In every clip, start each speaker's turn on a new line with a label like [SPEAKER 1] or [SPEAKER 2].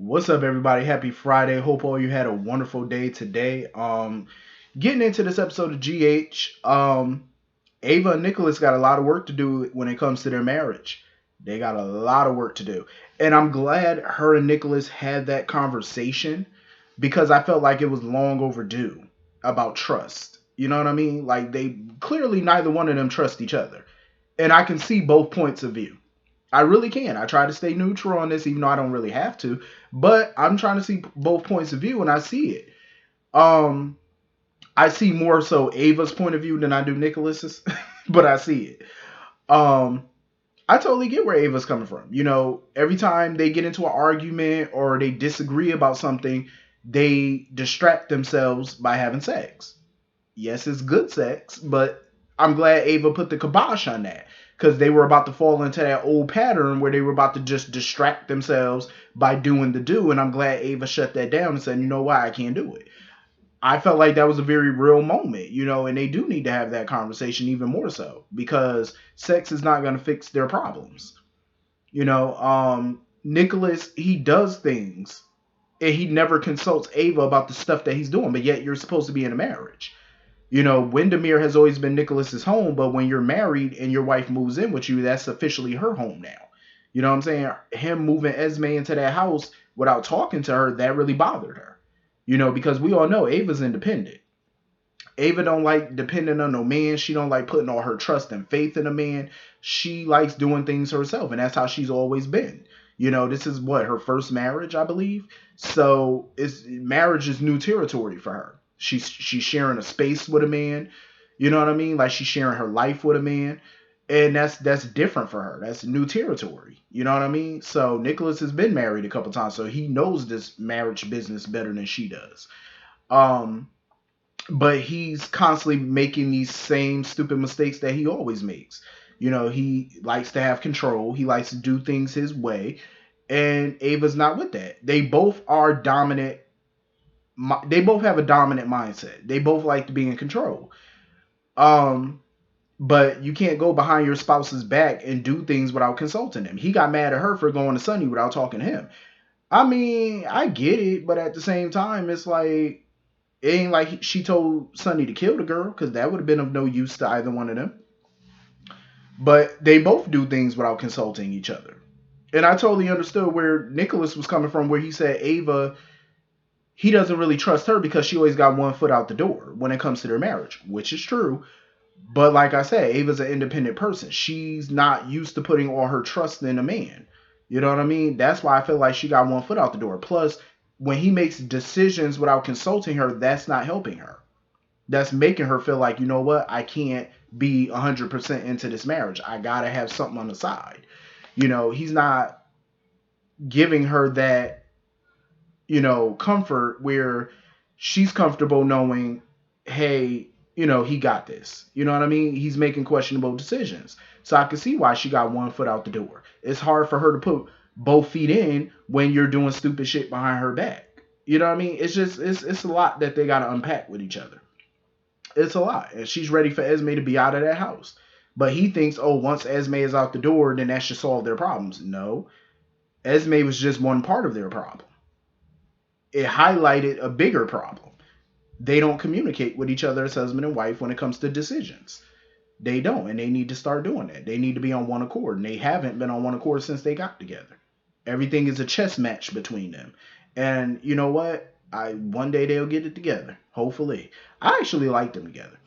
[SPEAKER 1] What's up, everybody? Happy Friday. Hope all you had a wonderful day today. Getting into this episode of GH, Ava and Nicholas got a lot of work to do when it comes to their marriage. They got a lot of work to do. And I'm glad her and Nicholas had that conversation because I felt like it was long overdue about trust. You know what I mean? Like, they clearly neither one of them trust each other. And I can see both points of view. I really can. I try to stay neutral on this, even though I don't really have to. But I'm trying to see both points of view, and I see it. Um, I see more so Ava's point of view than I do Nicholas's, but I see it. Um, I totally get where Ava's coming from. You know, every time they get into an argument or they disagree about something, they distract themselves by having sex. Yes, it's good sex, but I'm glad Ava put the kibosh on that because they were about to fall into that old pattern where they were about to just distract themselves by doing the do. And I'm glad Ava shut that down and said, you know why, I can't do it. I felt like that was a very real moment, you know, and they do need to have that conversation even more so because sex is not going to fix their problems. You know, Nicholas, he does things and he never consults Ava about the stuff that he's doing, but yet you're supposed to be in a marriage. You know, Windermere has always been Nicholas's home, but when you're married and your wife moves in with you, that's officially her home now. You know what I'm saying? Him moving Esme into that house without talking to her, that really bothered her. You know, because we all know Ava's independent. Ava don't like depending on no man. She don't like putting all her trust and faith in a man. She likes doing things herself, and that's how she's always been. You know, this is what her first marriage, I believe. So it's marriage is new territory for her. She's sharing a space with a man. You know what I mean? Like she's sharing her life with a man, and that's different for her. That's new territory. You know what I mean? So Nicholas has been married a couple times, so he knows this marriage business better than she does. Um, but he's constantly making these same stupid mistakes that he always makes. You know, he likes to have control. He likes to do things his way, and Ava's not with that. They both are dominant. They both have a dominant mindset. They both like to be in control. Um, but you can't go behind your spouse's back and do things without consulting them. He got mad at her for going to Sunny without talking to him. I mean, I get it, but at the same time, it's like it ain't like she told Sonny to kill the girl because that would have been of no use to either one of them. But they both do things without consulting each other. And I totally understood where Nicholas was coming from, where he said Ava, he doesn't really trust her because she always got one foot out the door when it comes to their marriage, which is true. But like I said, Ava's an independent person. She's not used to putting all her trust in a man. You know what I mean? That's why I feel like she got one foot out the door. Plus, when he makes decisions without consulting her, that's not helping her. That's making her feel like, you know what, I can't be 100% into this marriage. I gotta have something on the side. You know, he's not giving her that, you know, comfort where she's comfortable knowing, hey, you know, he got this. You know what I mean? He's making questionable decisions. So I can see why she got one foot out the door. It's hard for her to put both feet in when you're doing stupid shit behind her back. You know what I mean? It's just it's a lot that they gotta unpack with each other. It's a lot. And she's ready for Esme to be out of that house. But he thinks, oh, once Esme is out the door, then that should solve their problems. No. Esme was just one part of their problem. It highlighted a bigger problem. They don't communicate with each other as husband and wife when it comes to decisions. They don't, and they need to start doing that. They need to be on one accord, and they haven't been on one accord since they got together. Everything is a chess match between them. And you know what? I one day they'll get it together. Hopefully. I actually like them together.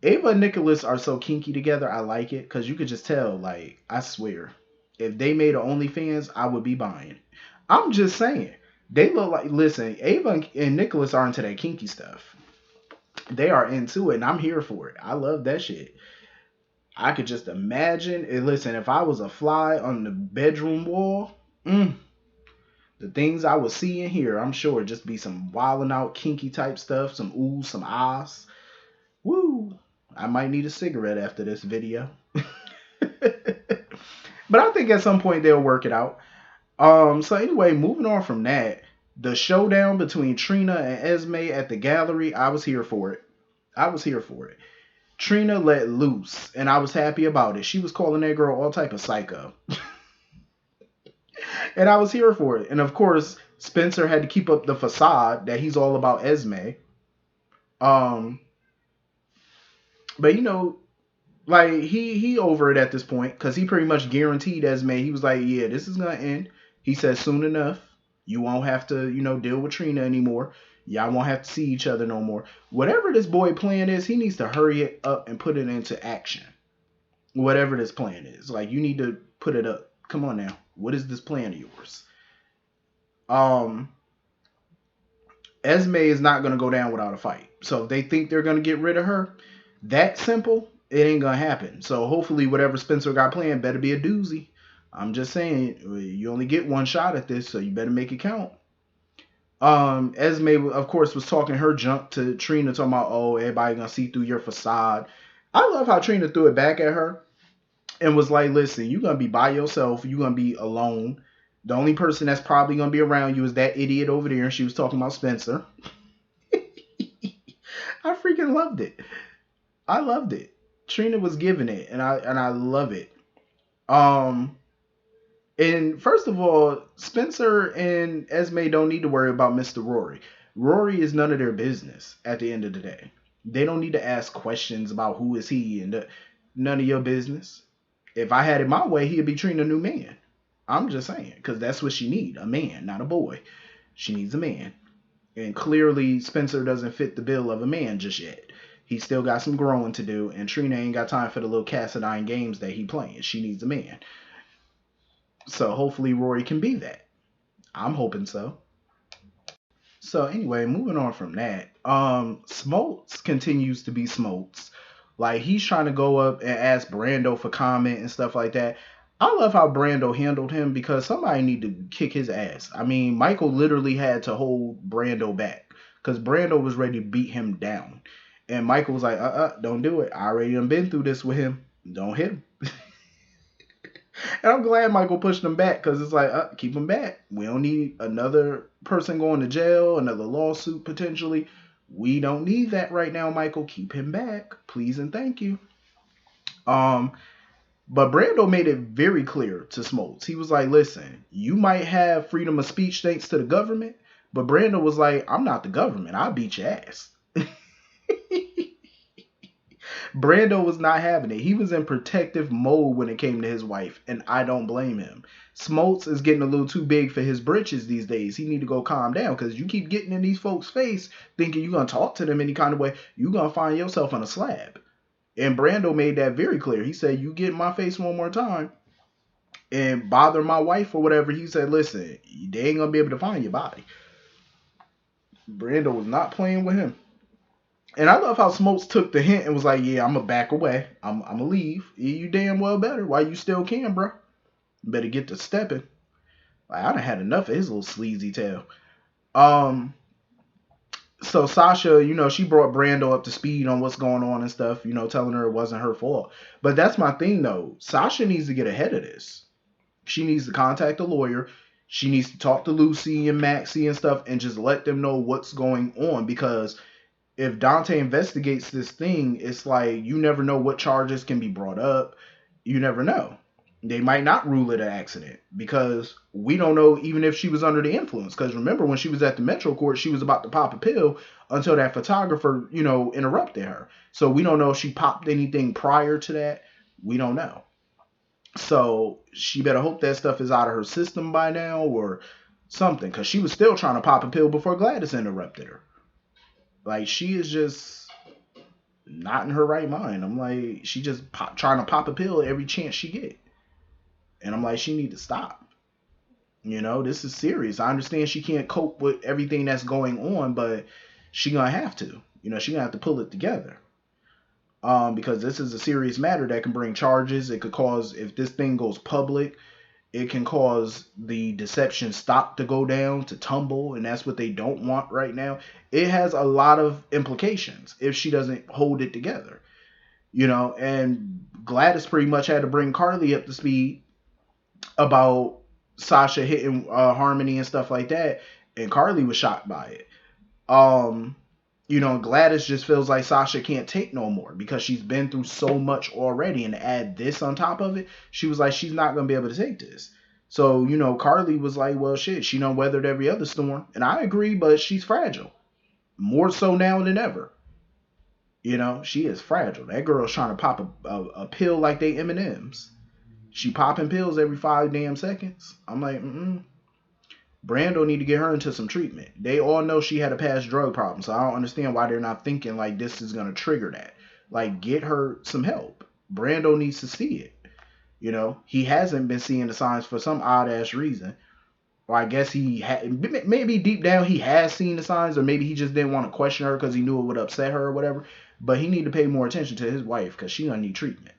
[SPEAKER 1] Ava and Nicholas are so kinky together. I like it because you could just tell. Like, I swear, if they made an OnlyFans, I would be buying. I'm just saying. They look like. Listen, Ava and Nicholas are into that kinky stuff. They are into it, and I'm here for it. I love that shit. I could just imagine. And listen, if I was a fly on the bedroom wall, the things I would see and hear, I'm sure just be some wilding out kinky type stuff, some oohs, some ahs. Woo! I might need a cigarette after this video. But I think at some point they'll work it out. So anyway, moving on from that, the showdown between Trina and Esme at the gallery, I was here for it. I was here for it. Trina let loose, and I was happy about it. She was calling that girl all type of psycho. And I was here for it. And of course, Spencer had to keep up the facade that he's all about Esme. Um, but like he over it at this point because he pretty much guaranteed Esme. He was like, yeah, this is gonna end. He said soon enough, you won't have to deal with Trina anymore. Y'all won't have to see each other no more. Whatever this boy plan is, he needs to hurry it up and put it into action. Whatever this plan is, like you need to put it up. Come on now, what is this plan of yours? Um, Esme is not gonna go down without a fight. So if they think they're gonna get rid of her, that simple, it ain't gonna happen. So hopefully, whatever Spencer got planned better be a doozy. I'm just saying, you only get one shot at this, so you better make it count. Esme, of course, was talking her junk to Trina, talking about, oh, everybody gonna see through your facade. I love how Trina threw it back at her and was like, listen, you're gonna be by yourself, you're gonna be alone. The only person that's probably gonna be around you is that idiot over there. And she was talking about Spencer. I freaking loved it. I loved it. Trina was giving it, and I love it. Um, and first of all, Spencer and Esme don't need to worry about Mr. Rory. Rory is none of their business at the end of the day. They don't need to ask questions about who is he and none of your business. If I had it my way, he'd be treating a new man. I'm just saying, because that's what she need, a man, not a boy. She needs a man. And clearly Spencer doesn't fit the bill of a man just yet. He still got some growing to do, and Trina ain't got time for the little Cassadine games that he playing. She needs a man. So hopefully Rory can be that. I'm hoping so. So anyway, moving on from that, Smoltz continues to be Smoltz. Like he's trying to go up and ask Brando for comment and stuff like that. I love how Brando handled him because somebody need to kick his ass. I mean, Michael literally had to hold Brando back because Brando was ready to beat him down. And Michael was like, don't do it. I already done been through this with him. Don't hit him. And I'm glad Michael pushed him back because it's like, keep him back. We don't need another person going to jail, another lawsuit potentially. We don't need that right now, Michael. Keep him back, please and thank you. But Brando made it very clear to Smoltz. He was like, listen, you might have freedom of speech thanks to the government, but Brando was like, I'm not the government. I'll beat your ass. Brando was not having it. He was in protective mode when it came to his wife, and I don't blame him. Smoltz is getting a little too big for his britches these days. He need to go calm down because you keep getting in these folks' face thinking you're going to talk to them any kind of way. You're going to find yourself on a slab. And Brando made that very clear. He said, you get in my face one more time and bother my wife or whatever. He said, listen, they ain't going to be able to find your body. Brando was not playing with him. And I love how Smoltz took the hint and was like, yeah, I'm going to back away. I'm going to leave. You damn well better while you still can, bro. Better get to stepping. Like, I done had enough of his little sleazy tail. So Sasha, she brought Brando up to speed on what's going on and stuff, telling her it wasn't her fault. But that's my thing, though. Sasha needs to get ahead of this. She needs to contact a lawyer. She needs to talk to Lucy and Maxie and stuff and just let them know what's going on because if Dante investigates this thing, it's like you never know what charges can be brought up. You never know. They might not rule it an accident because we don't know even if she was under the influence. Because remember, when she was at the Metro Court, she was about to pop a pill until that photographer, interrupted her. So we don't know if she popped anything prior to that. We don't know. So she better hope that stuff is out of her system by now or something. Because she was still trying to pop a pill before Gladys interrupted her. Like, she is just not in her right mind. I'm like, she just trying to pop a pill every chance she get. And I'm like, she need to stop. This is serious. I understand she can't cope with everything that's going on, but she gonna have to. She gonna have to pull it together. Because this is a serious matter that can bring charges. It could cause, if this thing goes public, it can cause the deception stock to go down, to tumble, and that's what they don't want right now. It has a lot of implications if she doesn't hold it together. And Gladys pretty much had to bring Carly up to speed about Sasha hitting Harmony and stuff like that, and Carly was shocked by it. Gladys just feels like Sasha can't take no more because she's been through so much already, and to add this on top of it, she was like, she's not gonna be able to take this. So, Carly was like, well, shit, she done weathered every other storm. And I agree, but she's fragile. More so now than ever. She is fragile. That girl's trying to pop a pill like they M&Ms. She popping pills every 5 damn seconds. I'm like, Brando need to get her into some treatment. They all know she had a past drug problem, so I don't understand why they're not thinking like this is gonna trigger that. Like, get her some help. Brando needs to see it. He hasn't been seeing the signs for some odd ass reason. Or I guess maybe deep down he has seen the signs, or maybe he just didn't want to question her because he knew it would upset her or whatever. But he need to pay more attention to his wife because she gonna need treatment.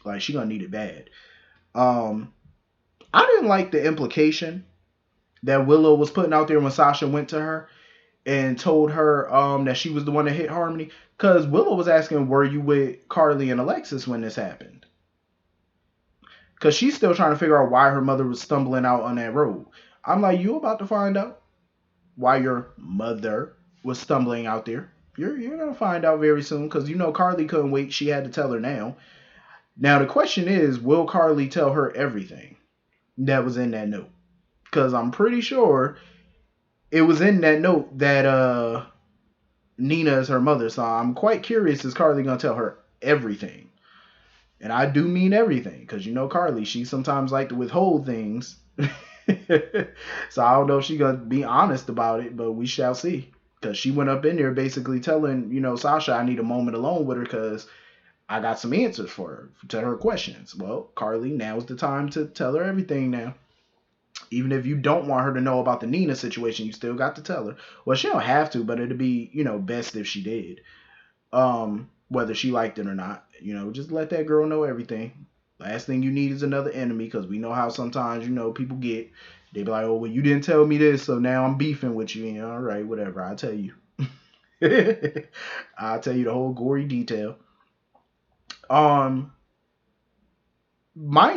[SPEAKER 1] Like, she gonna need it bad. Um, I didn't like the implication that Willow was putting out there when Sasha went to her and told her that she was the one that hit Harmony. Because Willow was asking, were you with Carly and Alexis when this happened? Because she's still trying to figure out why her mother was stumbling out on that road. I'm like, you about to find out why your mother was stumbling out there. You're going to find out very soon because Carly couldn't wait. She had to tell her now. Now, the question is, will Carly tell her everything that was in that note? Because I'm pretty sure it was in that note that Nina is her mother. So I'm quite curious, is Carly going to tell her everything? And I do mean everything because Carly, she sometimes like to withhold things. So I don't know if she's going to be honest about it, but we shall see. Because she went up in there basically telling, Sasha, I need a moment alone with her because I got some answers for her, to her questions. Well, Carly, now's the time to tell her everything now. Even if you don't want her to know about the Nina situation, you still got to tell her. Well, she don't have to, but it'd be, best if she did. Whether she liked it or not. Just let that girl know everything. Last thing you need is another enemy, because we know how sometimes, people get. They be like, oh, well, you didn't tell me this, so now I'm beefing with you. All right, whatever. I'll tell you. I'll tell you the whole gory detail. Mind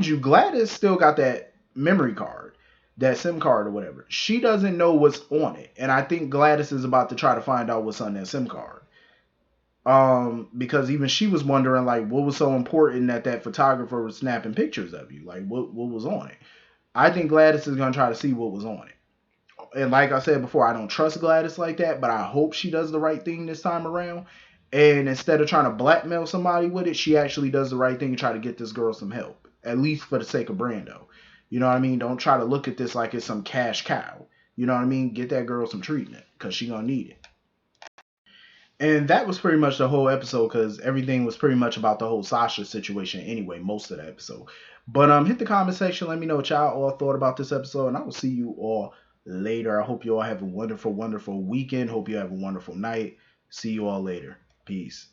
[SPEAKER 1] you, Gladys still got that memory card, that SIM card or whatever. She doesn't know what's on it, and I think Gladys is about to try to find out what's on that SIM card. Because even she was wondering, like, what was so important that photographer was snapping pictures of you? Like, what was on it? I think Gladys is gonna try to see what was on it. And like I said before, I don't trust Gladys like that, but I hope she does the right thing this time around. And instead of trying to blackmail somebody with it, she actually does the right thing and try to get this girl some help, at least for the sake of Brando. You know what I mean? Don't try to look at this like it's some cash cow. You know what I mean? Get that girl some treatment because she gonna need it. And that was pretty much the whole episode because everything was pretty much about the whole Sasha situation anyway, most of the episode. But hit the comment section, let me know what y'all all thought about this episode, and I will see you all later. I hope you all have a wonderful, wonderful weekend. Hope you have a wonderful night. See you all later. Peace.